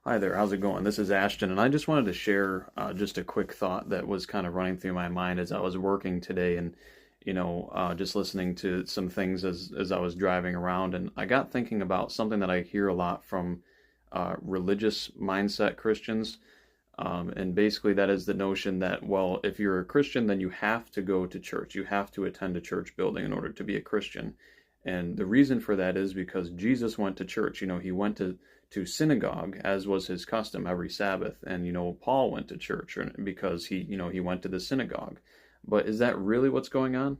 Hi there, how's it going? This is Ashton, and I just wanted to share just a quick thought that was kind of running through my mind as I was working today, and just listening to some things as I was driving around, and I got thinking about something that I hear a lot from religious mindset Christians, and basically that is the notion that, well, if you're a Christian, then you have to go to church, you have to attend a church building in order to be a Christian. And the reason for that is because Jesus went to church. He went to synagogue as was his custom every Sabbath. And, Paul went to church because he went to the synagogue. But is that really what's going on?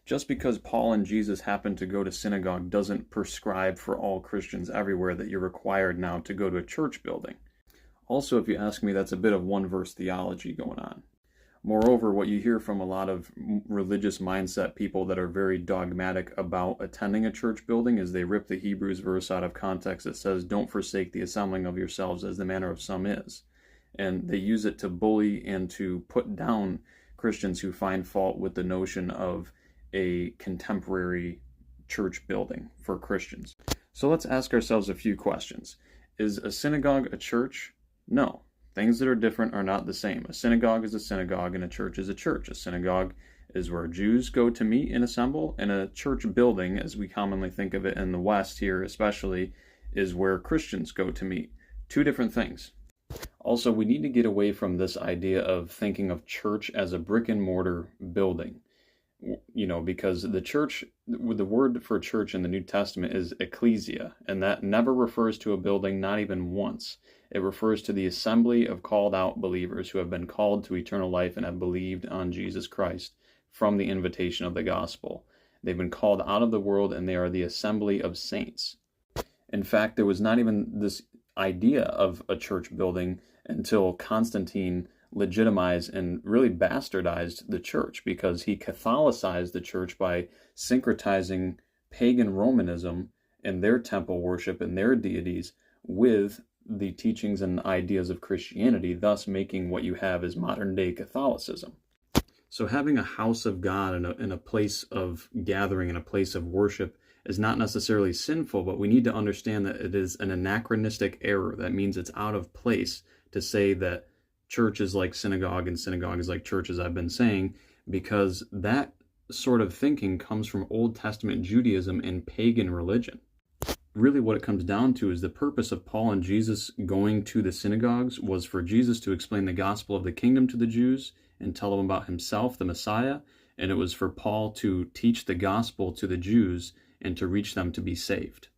Just because Paul and Jesus happened to go to synagogue doesn't prescribe for all Christians everywhere that you're required now to go to a church building. Also, if you ask me, that's a bit of one verse theology going on. Moreover, what you hear from a lot of religious mindset people that are very dogmatic about attending a church building is they rip the Hebrews verse out of context that says, "Don't forsake the assembling of yourselves as the manner of some is." And they use it to bully and to put down Christians who find fault with the notion of a contemporary church building for Christians. So let's ask ourselves a few questions. Is a synagogue a church? No. Things that are different are not the same. A synagogue is a synagogue and a church is a church. A synagogue is where Jews go to meet and assemble, and a church building, as we commonly think of it in the West here especially, is where Christians go to meet. Two different things. Also, we need to get away from this idea of thinking of church as a brick and mortar building. Because the church, the word for church in the New Testament is ecclesia, and that never refers to a building, not even once. It refers to the assembly of called out believers who have been called to eternal life and have believed on Jesus Christ from the invitation of the gospel. They've been called out of the world, and they are the assembly of saints. In fact, there was not even this idea of a church building until Constantine legitimized and really bastardized the church, because he Catholicized the church by syncretizing pagan Romanism and their temple worship and their deities with the teachings and ideas of Christianity, thus making what you have as modern day Catholicism. So having a house of God and a place of gathering and a place of worship is not necessarily sinful, but we need to understand that it is an anachronistic error. That means it's out of place to say that church is like synagogue and synagogue is like church, as I've been saying, because that sort of thinking comes from Old Testament Judaism and pagan religion. Really what it comes down to is the purpose of Paul and Jesus going to the synagogues was for Jesus to explain the gospel of the kingdom to the Jews and tell them about himself, the Messiah, and it was for Paul to teach the gospel to the Jews and to reach them to be saved.